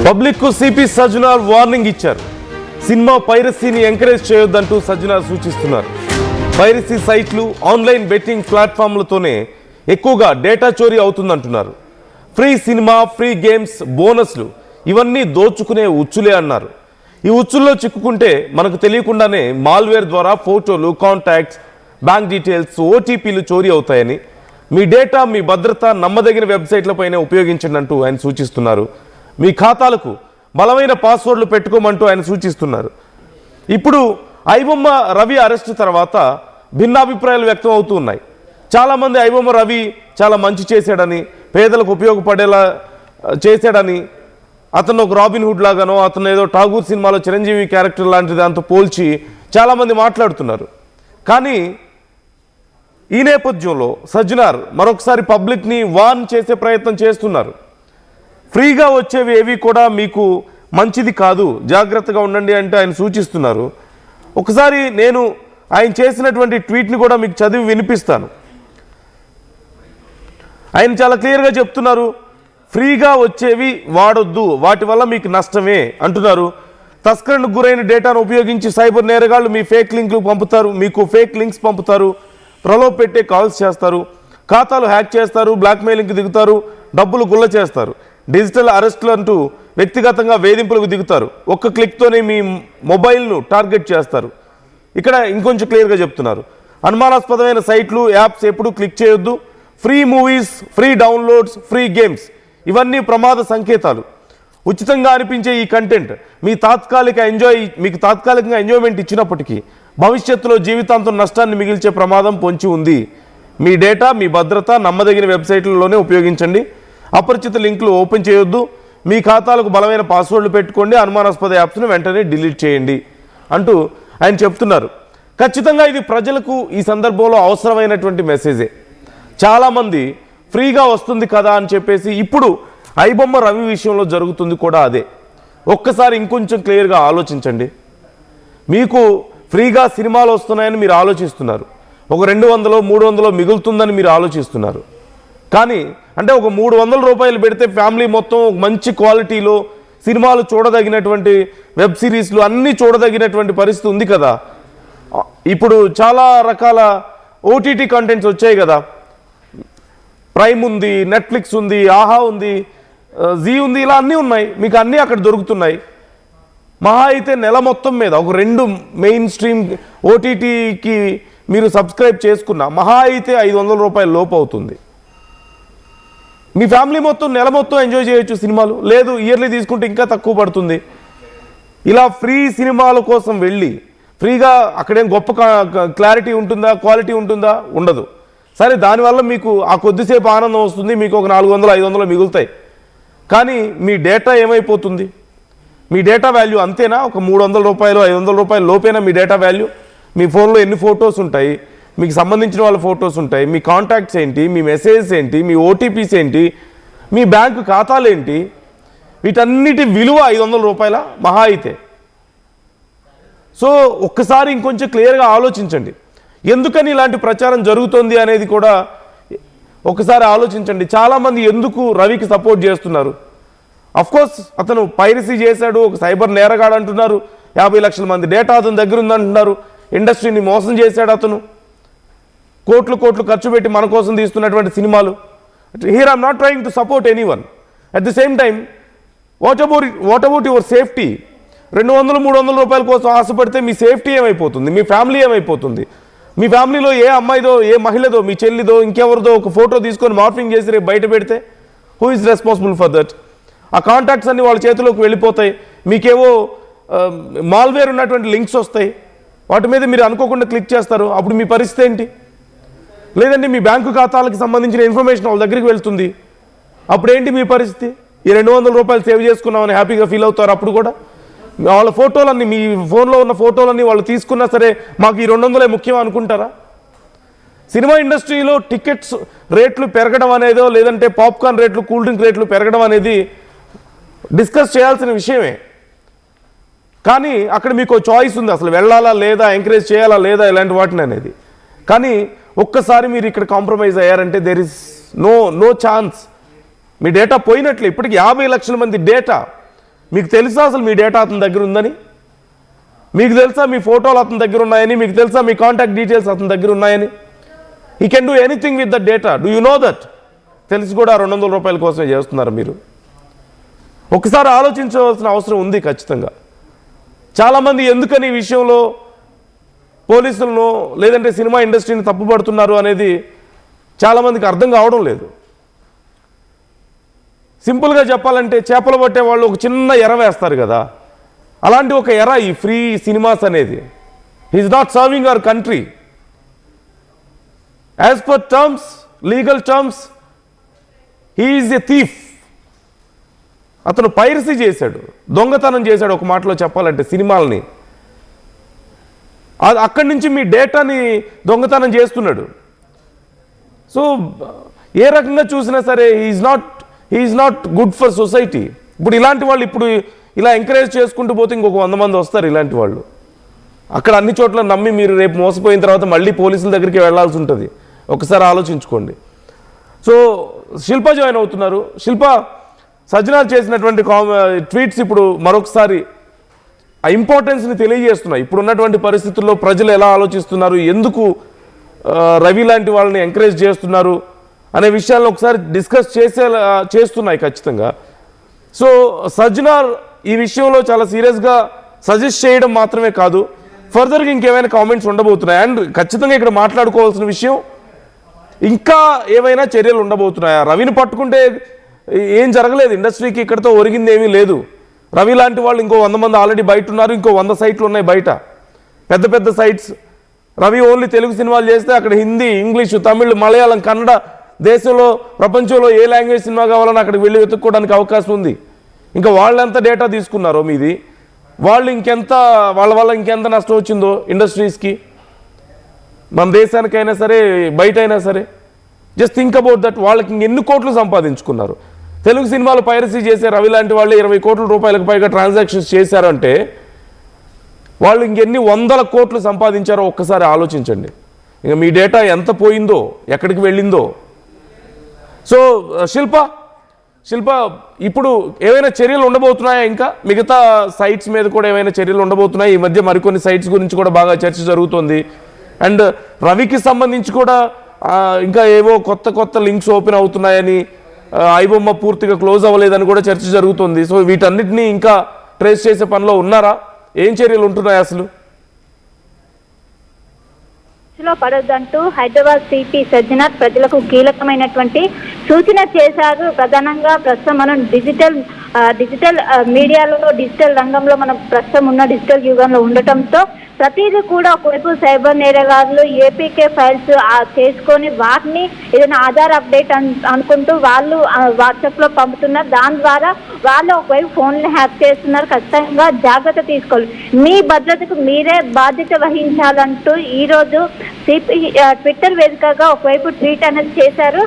Public కు CP Sajjanar warning ఇచ్చారు. Cinema పైరసీని encourage చేయొద్దంటూ Sajjanar సూచిస్తున్నారు. పైరసీ సైట్లు, ఆన్లైన్ బెట్టింగ్ ప్లాట్ఫామ్లతోనే ఎక్కువగా డేటా చోరీ అవుతుందంటున్నారు. ఫ్రీ సినిమా, ఫ్రీ గేమ్స్, బోనస్లు ఇవన్నీ దోచుకునే ఉచ్చులే అన్నారు. ఈ ఉచ్చుల్లో చిక్కుకుంటే మనకు తెలియకుండానే మాల్వేర్ ద్వారా ఫోటోలు, కాంటాక్ట్స్, బ్యాంక్ డీటెయిల్స్, ఓటీపీలు చోరీ అవుతాయని, మీ డేటా, మీ భద్రత నమ్మదగిన వెబ్సైట్లపైనే ఉపయోగించండి అంటూ ఆయన సూచిస్తున్నారు. మీ ఖాతాలకు బలమైన పాస్వర్డ్లు పెట్టుకోమంటూ ఆయన సూచిస్తున్నారు. ఇప్పుడు ఐబొమ్మ రవి అరెస్టు తర్వాత భిన్నాభిప్రాయాలు వ్యక్తం అవుతూ ఉన్నాయి. చాలామంది ఐబొమ్మ రవి చాలా మంచి చేశాడని, పేదలకు ఉపయోగపడేలా చేశాడని, అతను ఒక రాబిన్ హుడ్ లాగానో, అతను ఏదో ఠాగూర్ సినిమాలో చిరంజీవి క్యారెక్టర్ లాంటి దాంతో పోల్చి చాలామంది మాట్లాడుతున్నారు. కానీ ఈ నేపథ్యంలో సజ్జనార్ మరొకసారి పబ్లిక్ని వార్న్ చేసే ప్రయత్నం చేస్తున్నారు. ఫ్రీగా వచ్చేవి ఏవి కూడా మీకు మంచిది కాదు, జాగ్రత్తగా ఉండండి అంటే ఆయన సూచిస్తున్నారు. ఒకసారి నేను ఆయన చేసినటువంటి ట్వీట్ని కూడా మీకు చదివి వినిపిస్తాను. ఆయన చాలా క్లియర్గా చెప్తున్నారు, ఫ్రీగా వచ్చేవి వాడొద్దు, వాటి వల్ల మీకు నష్టమే అంటున్నారు. తస్కరణకు గురైన డేటాను ఉపయోగించి సైబర్ నేరగాళ్లు మీ ఫేక్ లింక్లు పంపుతారు, మీకు ఫేక్ లింక్స్ పంపుతారు, ప్రలోభ పెట్టే కాల్స్ చేస్తారు, ఖాతాలు హ్యాక్ చేస్తారు, బ్లాక్మెయిలింగ్కి దిగుతారు, డబ్బులు గుల్ల చేస్తారు, డిజిటల్ అరెస్టులు అంటూ వ్యక్తిగతంగా వేధింపులకు దిగుతారు, ఒక్క క్లిక్తోనే మీ మొబైల్ను టార్గెట్ చేస్తారు. ఇక్కడ ఇంకొంచెం క్లియర్గా చెప్తున్నారు, అనుమానాస్పదమైన సైట్లు, యాప్స్ ఎప్పుడూ క్లిక్ చేయొద్దు, free movies, free downloads, free games ఇవన్నీ ప్రమాద సంకేతాలు. ఉచితంగా అనిపించే ఈ కంటెంట్ మీకు తాత్కాలికంగా ఎంజాయ్మెంట్ ఇచ్చినప్పటికీ భవిష్యత్తులో జీవితాంతం నష్టాన్ని మిగిల్చే ప్రమాదం పొంచి ఉంది. మీ డేటా, మీ భద్రత నమ్మదగిన వెబ్సైట్లలోనే ఉపయోగించండి, అపరిచిత లింకులు ఓపెన్ చేయొద్దు, మీ ఖాతాలకు బలమైన పాస్వర్డ్లు పెట్టుకోండి, అనుమానాస్పద యాప్స్ను వెంటనే డిలీట్ చేయండి అంటూ ఆయన చెప్తున్నారు. ఖచ్చితంగా ఇది ప్రజలకు ఈ సందర్భంలో అవసరమైనటువంటి మెసేజే. చాలామంది ఫ్రీగా వస్తుంది కదా అని చెప్పేసి ఇప్పుడు ఐబొమ్మ రవి విషయంలో జరుగుతుంది కూడా అదే. ఒక్కసారి ఇంకొంచెం క్లియర్గా ఆలోచించండి. మీకు ఫ్రీగా సినిమాలు వస్తున్నాయని మీరు ఆలోచిస్తున్నారు, ఒక 200, 300 మిగులుతుందని మీరు ఆలోచిస్తున్నారు. కానీ అంటే ఒక 300 రూపాయలు పెడితే ఫ్యామిలీ మొత్తం మంచి క్వాలిటీలో సినిమాలు చూడదగినటువంటి వెబ్ సిరీస్లు అన్నీ చూడదగినటువంటి పరిస్థితి ఉంది కదా. ఇప్పుడు చాలా రకాల ఓటీటీ కంటెంట్స్ వచ్చాయి కదా, ప్రైమ్ ఉంది, నెట్ఫ్లిక్స్ ఉంది, ఆహా ఉంది, జీ ఉంది, ఇలా అన్నీ ఉన్నాయి. మీకు అన్నీ అక్కడ దొరుకుతున్నాయి. మహా అయితే నెల మొత్తం మీద ఒక 2 మెయిన్ స్ట్రీమ్ ఓటీటీకి మీరు సబ్స్క్రైబ్ చేసుకున్న మహా అయితే 500 రూపాయల లోపు అవుతుంది. మీ ఫ్యామిలీ మొత్తం నెల మొత్తం ఎంజాయ్ చేయొచ్చు సినిమాలు. లేదు, ఇయర్లీ తీసుకుంటే ఇంకా తక్కువ పడుతుంది. ఇలా ఫ్రీ సినిమాల కోసం వెళ్ళి ఫ్రీగా అక్కడేం గొప్ప క్లారిటీ ఉంటుందా, క్వాలిటీ ఉంటుందా? ఉండదు. సరే, దానివల్ల మీకు ఆ కొద్దిసేపు ఆనందం వస్తుంది, మీకు ఒక 400, 500 మిగులుతాయి. కానీ మీ డేటా ఏమైపోతుంది? మీ డేటా వాల్యూ అంతేనా? ఒక 300 రూపాయలు, 500 రూపాయలు లోపేనా మీ డేటా వాల్యూ? మీ ఫోన్లో ఎన్ని ఫొటోస్ ఉంటాయి, మీకు సంబంధించిన వాళ్ళ ఫొటోస్ ఉంటాయి, మీ కాంటాక్ట్స్ ఏంటి, మీ మెసేజెస్ ఏంటి, మీ ఓటీపీస్ ఏంటి, మీ బ్యాంకు ఖాతాలు ఏంటి, వీటన్నిటి విలువ 500 రూపాయల మహా అయితే. సో ఒక్కసారి ఇంకొంచెం క్లియర్గా ఆలోచించండి. ఎందుకని ఇలాంటి ప్రచారం జరుగుతోంది అనేది కూడా ఒకసారి ఆలోచించండి. చాలామంది ఎందుకు రవికి సపోర్ట్ చేస్తున్నారు? అఫ్కోర్స్ అతను పైరసీ చేశాడు, ఒక సైబర్ నేరగాడు అంటున్నారు, 50 లక్షల మంది డేటా అతని దగ్గర ఉందంటున్నారు, ఇండస్ట్రీని మోసం చేశాడు అతను, కోట్లు ఖర్చు పెట్టి మన కోసం తీస్తున్నటువంటి సినిమాలు. Here I'm not trying to support anyone. At the same time what about your safety? 200, 300 రూపాయల కోసం ఆశపడితే మీ సేఫ్టీ ఏమైపోతుంది? మీ ఫ్యామిలీ ఏమైపోతుంది? మీ ఫ్యామిలీలో ఏ అమ్మాయిదో, ఏ మహిళదో, మీ చెల్లిదో, ఇంకెవరిదో ఒక ఫోటో తీసుకొని మార్ఫింగ్ చేసి రేపు బయట పెడితే who is responsible for that? ఆ కాంటాక్ట్స్ అన్నీ వాళ్ళ చేతిలోకి వెళ్ళిపోతాయి. మీకేవో మాల్వేర్ ఉన్నటువంటి లింక్స్ వస్తాయి, వాటి మీద మీరు అనుకోకుండా క్లిక్ చేస్తారు. అప్పుడు మీ పరిస్థితి ఏంటి? లేదంటే మీ బ్యాంకు ఖాతాలకు సంబంధించిన ఇన్ఫర్మేషన్ వాళ్ళ దగ్గరికి వెళ్తుంది. అప్పుడేంటి మీ పరిస్థితి? ఈ 200 రూపాయలు సేవ్ చేసుకున్నామని హ్యాపీగా ఫీల్ అవుతారు. అప్పుడు కూడా వాళ్ళ ఫోటోలన్నీ, మీ ఫోన్లో ఉన్న ఫోటోలన్నీ వాళ్ళు తీసుకున్నా సరే మాకు ఈ 200 ముఖ్యం అనుకుంటారా? సినిమా ఇండస్ట్రీలో టికెట్స్ రేట్లు పెరగడం అనేదో, లేదంటే పాప్కార్న్ రేట్లు, కూల్ డ్రింక్ రేట్లు పెరగడం అనేది డిస్కస్ చేయాల్సిన విషయమే. కానీ అక్కడ మీకు చాయిస్ ఉంది, అసలు వెళ్ళాలా లేదా, ఎంకరేజ్ చేయాలా లేదా, ఇలాంటి వాటిని అనేది. కానీ ఒక్కసారి మీరు ఇక్కడ కాంప్రమైజ్ అయ్యారంటే దేర్ ఇస్ నో ఛాన్స్. మీ డేటా పోయినట్లే. ఇప్పటికి 50 లక్షల మంది డేటా మీకు తెలుసా అసలు మీ డేటా అతని దగ్గర ఉందని? మీకు తెలుసా మీ ఫోటోలు అతని దగ్గర ఉన్నాయని? మీకు తెలుసా మీ కాంటాక్ట్ డీటెయిల్స్ అతని దగ్గర ఉన్నాయని? He can do anything with the data. Do you know that? తెలిసి కూడా 200 రూపాయల కోసమే చేస్తున్నారు మీరు. ఒకసారి ఆలోచించవలసిన అవసరం ఉంది ఖచ్చితంగా. చాలామంది ఎందుకని ఈ విషయంలో పోలీసులను లేదంటే సినిమా ఇండస్ట్రీని తప్పుపడుతున్నారు అనేది చాలామందికి అర్థం కావడం లేదు. సింపుల్గా చెప్పాలంటే చేపలు పట్టే వాళ్ళు ఒక చిన్న ఎర వేస్తారు కదా, అలాంటి ఒక ఎర ఈ ఫ్రీ సినిమాస్ అనేది. He's not serving our country as per terms, legal terms. He's a thief. అతను పైరసీ చేశాడు, దొంగతనం చేశాడు ఒక మాటలో చెప్పాలంటే సినిమాలని. అక్కడి నుంచి మీ డేటాని దొంగతనం చేస్తున్నాడు. సో ఏ రకంగా చూసినా సరే he's not good for society. ఇప్పుడు ఇలాంటి వాళ్ళు ఇప్పుడు ఇలా ఎంకరేజ్ చేసుకుంటూ పోతే ఇంకొక 100 మంది వస్తారు ఇలాంటి వాళ్ళు. అక్కడ అన్ని చోట్ల నమ్మి మీరు రేపు మోసపోయిన తర్వాత మళ్ళీ పోలీసుల దగ్గరికి వెళ్లాల్సి ఉంటుంది. ఒకసారి ఆలోచించుకోండి. సో శిల్ప జాయిన్ అవుతున్నారు. శిల్ప, సజ్జనార్ చేసినటువంటి ట్వీట్స్ ఇప్పుడు మరొకసారి ఆ ఇంపార్టెన్స్ని తెలియజేస్తున్నాయి. ఇప్పుడు ఉన్నటువంటి పరిస్థితుల్లో ప్రజలు ఎలా ఆలోచిస్తున్నారు, ఎందుకు రవి లాంటి వాళ్ళని ఎంకరేజ్ చేస్తున్నారు అనే విషయాలను ఒకసారి డిస్కస్ చేస్తున్నాయి ఖచ్చితంగా. సో సజ్జనార్ ఈ విషయంలో చాలా సీరియస్గా సజెస్ట్ చేయడం మాత్రమే కాదు, ఫర్దర్గా ఇంకేమైనా కామెంట్స్ ఉండబోతున్నాయి. అండ్ ఖచ్చితంగా ఇక్కడ మాట్లాడుకోవాల్సిన విషయం, ఇంకా ఏవైనా చర్యలు ఉండబోతున్నాయా? రవిని పట్టుకుంటే ఏం జరగలేదు, ఇండస్ట్రీకి ఇక్కడతో ఒరిగింది ఏమీ లేదు. రవి లాంటి వాళ్ళు ఇంకో 100 మంది ఆల్రెడీ బయట ఉన్నారు, ఇంకో 100 సైట్లు ఉన్నాయి బయట, పెద్ద పెద్ద సైట్స్. రవి ఓన్లీ తెలుగు సినిమాలు చేస్తే అక్కడ హిందీ, ఇంగ్లీషు, తమిళ్, మలయాళం, కన్నడ, దేశంలో ప్రపంచంలో ఏ లాంగ్వేజ్ సినిమా కావాలని అక్కడికి వెళ్ళి వెతుక్కోవడానికి అవకాశం ఉంది. ఇంకా వాళ్ళెంత డేటా తీసుకున్నారో మీది, వాళ్ళు వాళ్ళ వల్ల ఇంకెంత నష్టం వచ్చిందో ఇండస్ట్రీస్కి, మన దేశానికైనా సరే బయట అయినా సరే. Just think about that. వాళ్ళకి ఎన్ని కోట్లు సంపాదించుకున్నారు. తెలుగు సినిమాలు పైరసీ చేసే రవి లాంటి వాళ్ళు 20 కోట్ల రూపాయలకు పైగా ట్రాన్సాక్షన్స్ చేశారంటే వాళ్ళు ఇంకెన్ని 100 కోట్లు సంపాదించారో ఒక్కసారి ఆలోచించండి. ఇంకా మీ డేటా ఎంత పోయిందో, ఎక్కడికి వెళ్ళిందో. సో శిల్ప, ఇప్పుడు ఏవైనా చర్యలు ఉండబోతున్నాయా? ఇంకా మిగతా సైట్స్ మీద కూడా ఏమైనా చర్యలు ఉండబోతున్నాయి? ఈ మధ్య మరికొన్ని సైట్స్ గురించి కూడా బాగా చర్చ జరుగుతుంది. అండ్ రవికి సంబంధించి కూడా ఇంకా ఏవో కొత్త లింక్స్ ఓపెన్ అవుతున్నాయని, ఐబొమ్మ పూర్తిగా క్లోజ్ అవ్వలేదని కూడా చర్చ జరుగుతుంది. సో వీటన్నిటినీ ఇంకా ట్రేస్ చేసే పనిలో ఉన్నారా? ఏం చర్యలు ఉంటున్నాయి అసలు? పడొద్దంటూ హైదరాబాద్ సిపి సజ్జనార్ ప్రజలకు కీలకమైనటువంటి సూచన చేశారు. ప్రధానంగా ప్రస్తుతం మనం డిజిటల్ మీడియాలో, డిజిటల్ రంగంలో మనం ప్రస్తుతం ఉన్న డిజిటల్ యుగంలో ఉండటంతో ప్రతిదీ కూడా ఒకవైపు సైబర్ నేరగారులు ఏపీకే ఫైల్స్ చేసుకొని వాటిని ఏదైనా ఆధార్ అప్డేట్ అనుకుంటూ వాళ్ళు వాట్సాప్లో పంపుతున్నారు. దాని ద్వారా వాళ్ళు ఒకవైపు ఫోన్లు హ్యాక్ చేస్తున్నారు. ఖచ్చితంగా జాగ్రత్త తీసుకోవాలి. మీ భద్రతకు మీరే బాధ్యత వహించాలంటూ ఈరోజు సిపి ట్విట్టర్ వేదికగా ఒకవైపు ట్వీట్ అనేది చేశారు.